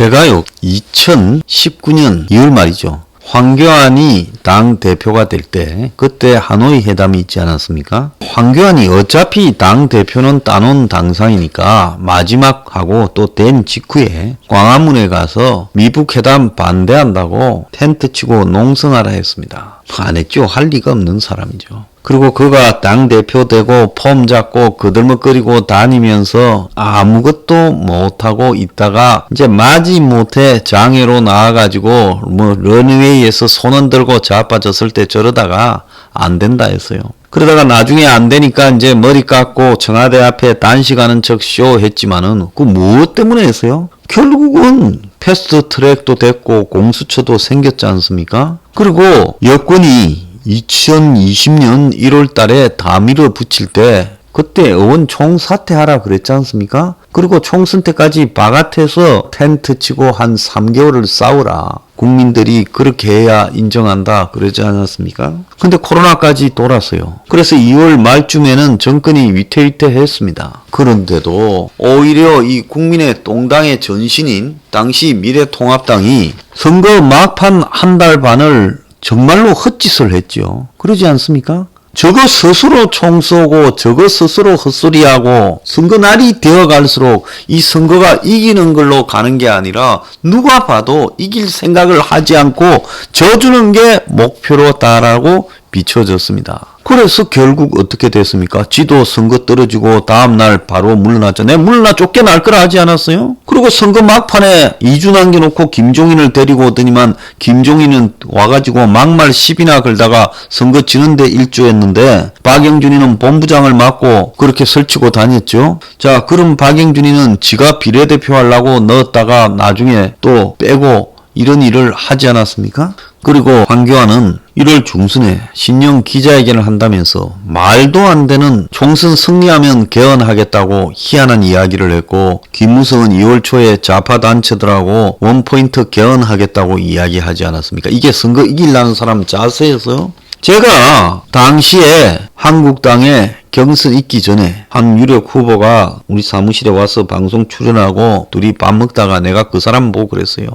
제가요 2019년 2월 말이죠. 황교안이 당대표가 될 때 그때 하노이 회담이 있지 않았습니까? 황교안이 어차피 당대표는 따놓은 당상이니까 마지막하고 또 된 직후에 광화문에 가서 미북 회담 반대한다고 텐트 치고 농성하라 했습니다. 안 했죠. 할 리가 없는 사람이죠. 그리고 그가 당대표 되고 폼 잡고 그들먹거리고 다니면서 아무것도 못하고 있다가 이제 마지못해 장애로 나와가지고 런웨이에서 손 흔들고 자빠졌을 때 저러다가 안 된다 했어요. 그러다가 나중에 안 되니까 이제 머리 깎고 청와대 앞에 단식하는 척 쇼 했지만은 그 무엇 때문에 했어요? 결국은 패스트 트랙도 됐고 공수처도 생겼지 않습니까? 그리고 여권이 2020년 1월 달에 다 밀어붙일 때 그때 의원 총사퇴하라 그랬지 않습니까? 그리고 총선 때까지 바깥에서 텐트 치고 한 3개월을 싸우라. 국민들이 그렇게 해야 인정한다 그러지 않았습니까? 근데 코로나까지 돌았어요. 그래서 2월 말쯤에는 정권이 위태위태했습니다. 그런데도 오히려 이 국민의 동당의 전신인 당시 미래통합당이 선거 막판 한 달 반을 정말로 헛짓을 했죠. 그러지 않습니까? 저거 스스로 총 쏘고 저거 스스로 헛소리하고 선거 날이 되어갈수록 이 선거가 이기는 걸로 가는 게 아니라 누가 봐도 이길 생각을 하지 않고 져주는 게 목표로다라고 비춰졌습니다. 그래서 결국 어떻게 됐습니까? 지도 선거 떨어지고 다음날 바로 물러났잖아요. 물러나 쫓겨날 거라 하지 않았어요? 그리고 선거 막판에 이주 남겨놓고 김종인을 데리고 오더니만 김종인은 와가지고 막말 10이나 걸다가 선거 지는데 일조했는데 박영준이는 본부장을 맡고 그렇게 설치고 다녔죠. 자, 그럼 박영준이는 지가 비례대표 하려고 넣었다가 나중에 또 빼고 이런 일을 하지 않았습니까? 그리고 황교안은 1월 중순에 신년 기자회견을 한다면서 말도 안 되는 총선 승리하면 개헌하겠다고 희한한 이야기를 했고 김무성은 2월 초에 좌파 단체들하고 원포인트 개헌하겠다고 이야기하지 않았습니까? 이게 선거 이기려는 사람 자세에서요? 제가 당시에 한국당에 경선 있기 전에 한 유력 후보가 우리 사무실에 와서 방송 출연하고 둘이 밥 먹다가 내가 그 사람 보고 그랬어요.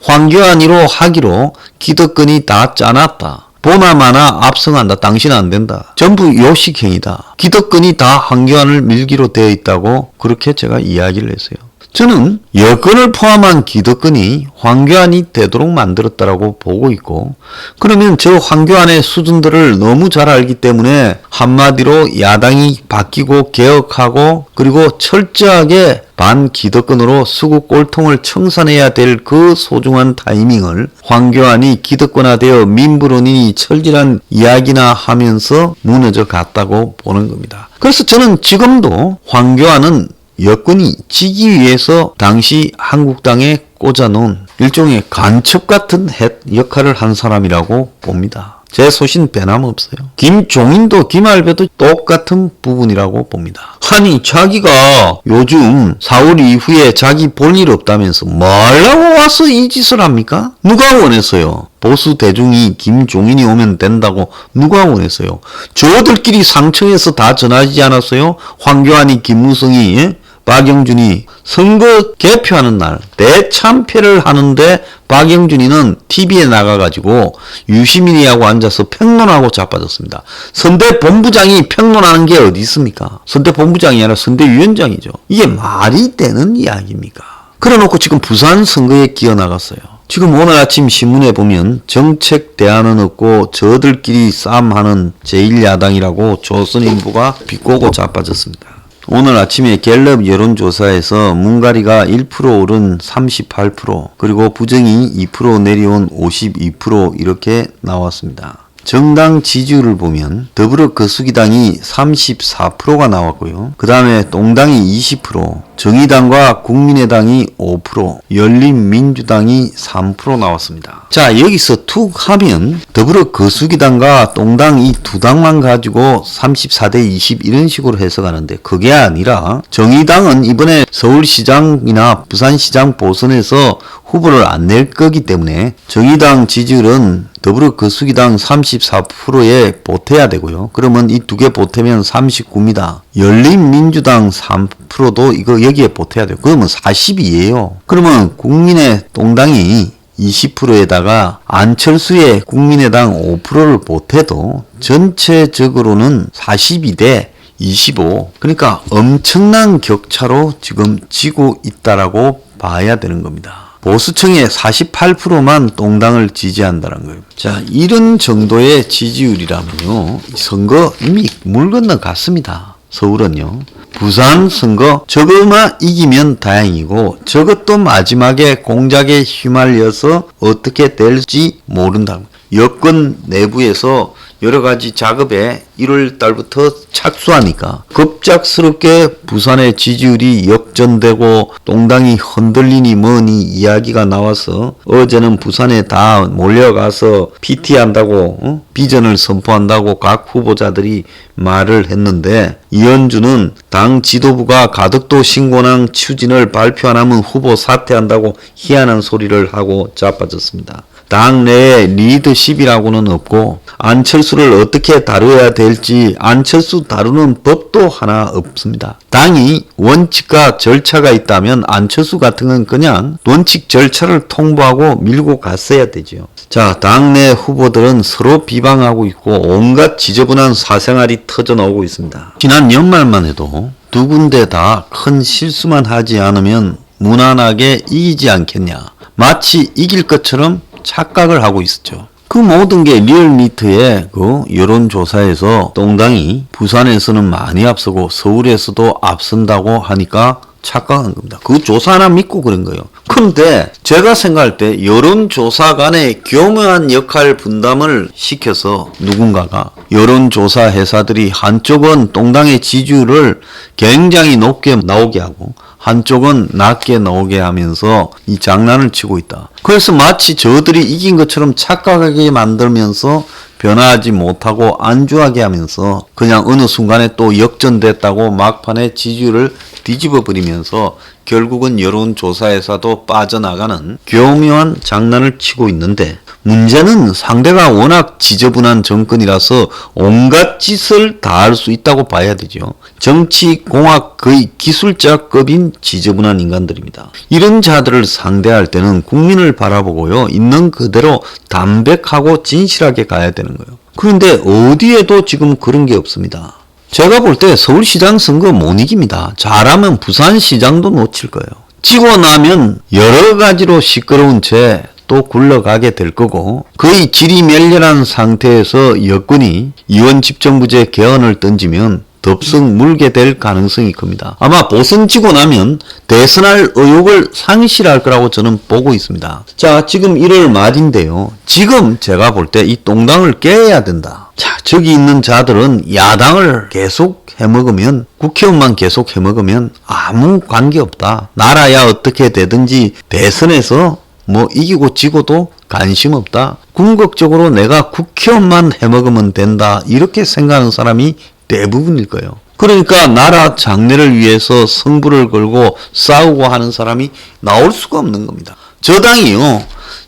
황교안이로 하기로 기득권이 다 짜놨다. 보나마나 압승한다. 당신은 안 된다. 전부 요식행위다. 기득권이 다 황교안을 밀기로 되어 있다고 그렇게 제가 이야기를 했어요. 저는 여권을 포함한 기득권이 황교안이 되도록 만들었다라고 보고 있고 그러면 저 황교안의 수준들을 너무 잘 알기 때문에 한마디로 야당이 바뀌고 개혁하고 그리고 철저하게 반기득권으로 수구 꼴통을 청산해야 될 그 소중한 타이밍을 황교안이 기득권화되어 민부론이 철질한 이야기나 하면서 무너져 갔다고 보는 겁니다. 그래서 저는 지금도 황교안은 여권이 지기 위해서 당시 한국당에 꽂아놓은 일종의 간첩 같은 역할을 한 사람이라고 봅니다. 제 소신 변함없어요. 김종인도 김할배도 똑같은 부분이라고 봅니다. 아니 자기가 요즘 4월 이후에 자기 볼 일 없다면서 뭐라고 와서 이 짓을 합니까? 누가 원했어요? 보수 대중이 김종인이 오면 된다고 누가 원했어요? 저들끼리 상청에서 다 전하지 않았어요? 황교안이 김무성이 박영준이 선거 개표하는 날 대참패를 하는데 박영준이는 TV에 나가가지고 유시민이하고 앉아서 평론하고 자빠졌습니다. 선대 본부장이 평론하는 게 어디 있습니까? 선대 본부장이 아니라 선대위원장이죠. 이게 말이 되는 이야기입니까? 그래놓고 지금 부산 선거에 끼어나갔어요. 지금 오늘 아침 신문에 보면 정책 대안은 없고 저들끼리 싸움하는 제1야당이라고 조선일보가 비꼬고 자빠졌습니다. 오늘 아침에 갤럽 여론조사에서 문가리가 1% 오른 38% 그리고 부정이 2% 내려온 52% 이렇게 나왔습니다. 정당 지지율을 보면 더불어 거수기당이 34%가 나왔고요. 그 다음에 동당이 20%, 정의당과 국민의당이 5%, 열린민주당이 3% 나왔습니다. 자, 여기서 툭 하면 더불어 거수기당과 동당 이 두 당만 가지고 34대 20 이런 식으로 해석하는데 그게 아니라 정의당은 이번에 서울시장이나 부산시장 보선에서 후보를 안 낼 거기 때문에 정의당 지지율은 더불어거수기당 34%에 보태야 되고요. 그러면 이 두 개 보태면 39입니다. 열린민주당 3%도 이거 여기에 보태야 돼요. 그러면 40이에요. 그러면 국민의 동당이 20%에다가 안철수의 국민의당 5%를 보태도 전체적으로는 42대 25. 그러니까 엄청난 격차로 지금 지고 있다라고 봐야 되는 겁니다. 보수층의 48%만 동당을 지지한다는 거예요. 자, 이런 정도의 지지율이라면요, 선거 이미 물 건너갔습니다. 서울은요. 부산 선거 저거만 이기면 다행이고 저것도 마지막에 공작에 휘말려서 어떻게 될지 모른다. 여권 내부에서 여러 가지 작업에 1월 달부터 착수하니까 급작스럽게 부산의 지지율이 역전되고 동당이 흔들리니 뭐니 이야기가 나와서 어제는 부산에 다 몰려가서 PT한다고 비전을 선포한다고 각 후보자들이 말을 했는데 이현주는 당 지도부가 가덕도 신고낭 추진을 발표 안 하면 후보 사퇴한다고 희한한 소리를 하고 자빠졌습니다. 당 내에 리더십이라고는 없고 안철수를 어떻게 다뤄야 될지 안철수 다루는 법도 하나 없습니다. 당이 원칙과 절차가 있다면 안철수 같은 건 그냥 원칙 절차를 통보하고 밀고 갔어야 되죠. 자, 당내 후보들은 서로 비방하고 있고 온갖 지저분한 사생활이 터져나오고 있습니다. 지난 연말만 해도 두 군데 다 큰 실수만 하지 않으면 무난하게 이기지 않겠냐. 마치 이길 것처럼 착각을 하고 있었죠. 그 모든 게 리얼미터의 그 여론조사에서 동당이 부산에서는 많이 앞서고 서울에서도 앞선다고 하니까 착각한 겁니다. 그 조사 하나 믿고 그런 거예요. 근데 제가 생각할 때 여론조사 간의 교묘한 역할 분담을 시켜서 누군가가 여론조사 회사들이 한쪽은 동당의 지지율을 굉장히 높게 나오게 하고 한쪽은 낮게 나오게 하면서 이 장난을 치고 있다. 그래서 마치 저들이 이긴 것처럼 착각하게 만들면서 변화하지 못하고 안주하게 하면서 그냥 어느 순간에 또 역전됐다고 막판에 지지율을 뒤집어 버리면서 결국은 여론조사에서도 빠져나가는 교묘한 장난을 치고 있는데 문제는 상대가 워낙 지저분한 정권이라서 온갖 짓을 다 할 수 있다고 봐야 되죠. 정치공학 거의 기술자급인 지저분한 인간들입니다. 이런 자들을 상대할 때는 국민을 바라보고요. 있는 그대로 담백하고 진실하게 가야 되는 거예요. 그런데 어디에도 지금 그런 게 없습니다. 제가 볼 때 서울시장 선거 못 이깁니다. 잘하면 부산시장도 놓칠 거예요. 지고 나면 여러 가지로 시끄러운 채 또 굴러가게 될 거고 거의 질이 멸렬한 상태에서 여권이 이원집정부제 개헌을 던지면 덥석 물게 될 가능성이 큽니다. 아마 보선지고 나면 대선할 의욕을 상실할 거라고 저는 보고 있습니다. 자, 지금 1월 말인데요. 지금 제가 볼 때 이 동당을 깨야 된다. 자, 저기 있는 자들은 야당을 계속 해먹으면 국회의원만 계속 해먹으면 아무 관계없다. 나라야 어떻게 되든지 대선에서 뭐 이기고 지고도 관심 없다. 궁극적으로 내가 국회의원만 해먹으면 된다. 이렇게 생각하는 사람이 대부분일 거예요. 그러니까 나라 장래를 위해서 승부를 걸고 싸우고 하는 사람이 나올 수가 없는 겁니다. 저 당이요.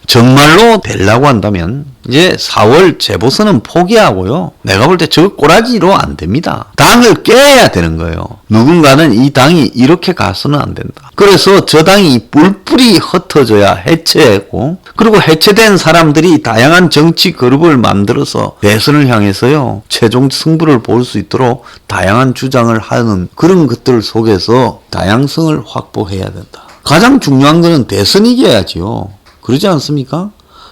정말로 되려고 한다면 이제 4월 재보선은 포기하고요. 내가 볼 때 저 꼬라지로 안 됩니다. 당을 깨야 되는 거예요. 누군가는 이 당이 이렇게 가서는 안 된다. 그래서 저 당이 뿔뿔이 흩어져야 해체하고 그리고 해체된 사람들이 다양한 정치 그룹을 만들어서 대선을 향해서요. 최종 승부를 볼 수 있도록 다양한 주장을 하는 그런 것들 속에서 다양성을 확보해야 된다. 가장 중요한 거는 대선 이겨야지요. 그러지 않습니까?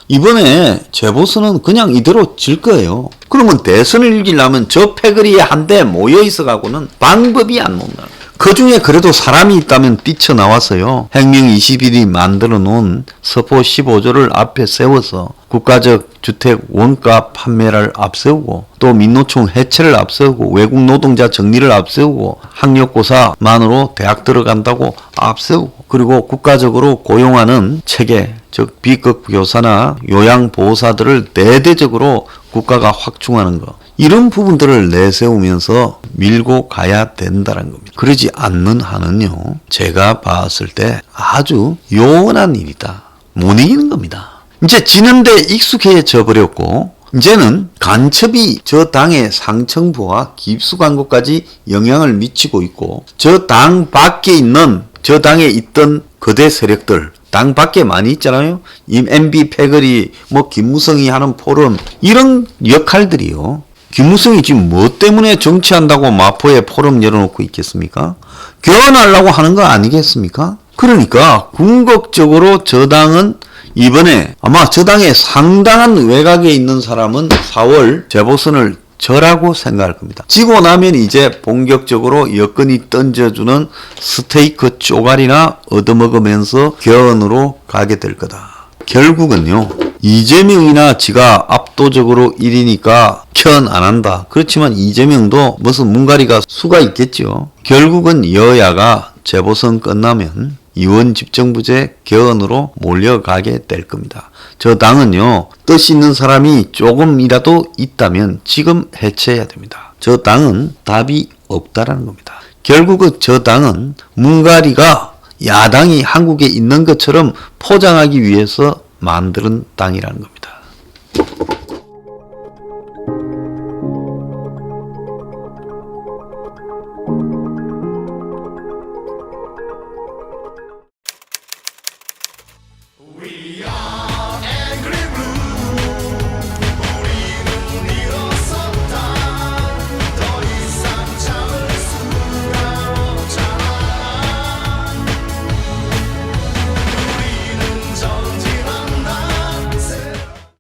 이번에 재보선은 그냥 이대로 질 거예요. 그러면 대선을 이기려면 저 패거리에 한데 모여 있어가고는 방법이 안 나온다. 그 중에 그래도 사람이 있다면 뛰쳐나와서요. 행명 21이 만들어 놓은 서포 15조를 앞에 세워서 국가적 주택 원가 판매를 앞세우고 또 민노총 해체를 앞세우고 외국 노동자 정리를 앞세우고 학력고사만으로 대학 들어간다고 앞세우고 그리고 국가적으로 고용하는 체계 즉 B급 교사나 요양보호사들을 대대적으로 국가가 확충하는 것 이런 부분들을 내세우면서 밀고 가야 된다는 겁니다. 그러지 않는 한은요. 제가 봤을 때 아주 요원한 일이다. 못 이기는 겁니다. 이제 지는데 익숙해져 버렸고 이제는 간첩이 저 당의 상층부와 깊숙한 곳까지 영향을 미치고 있고 저 당 밖에 있는 저 당에 있던 거대 세력들 당 밖에 많이 있잖아요. MB 패거리 뭐 김무성이 하는 포럼 이런 역할들이요. 김무성이 지금 뭐 때문에 정치한다고 마포에 포럼 열어놓고 있겠습니까? 교환하려고 하는 거 아니겠습니까? 그러니까 궁극적으로 저 당은 이번에 아마 저 당의 상당한 외곽에 있는 사람은 4월 재보선을 저라고 생각할 겁니다. 지고 나면 이제 본격적으로 여건이 던져주는 스테이크 쪼가리나 얻어먹으면서 개헌으로 가게 될 거다. 결국은요. 이재명이나 지가 압도적으로 1위니까 개헌 안 한다. 그렇지만 이재명도 무슨 문가리가 수가 있겠죠. 결국은 여야가 재보선 끝나면 이원 집정부제 개헌으로 몰려가게 될 겁니다. 저 당은요. 뜻 있는 사람이 조금이라도 있다면 지금 해체해야 됩니다. 저 당은 답이 없다라는 겁니다. 결국은 저 당은 문가리가 야당이 한국에 있는 것처럼 포장하기 위해서 만드는 당이라는 겁니다.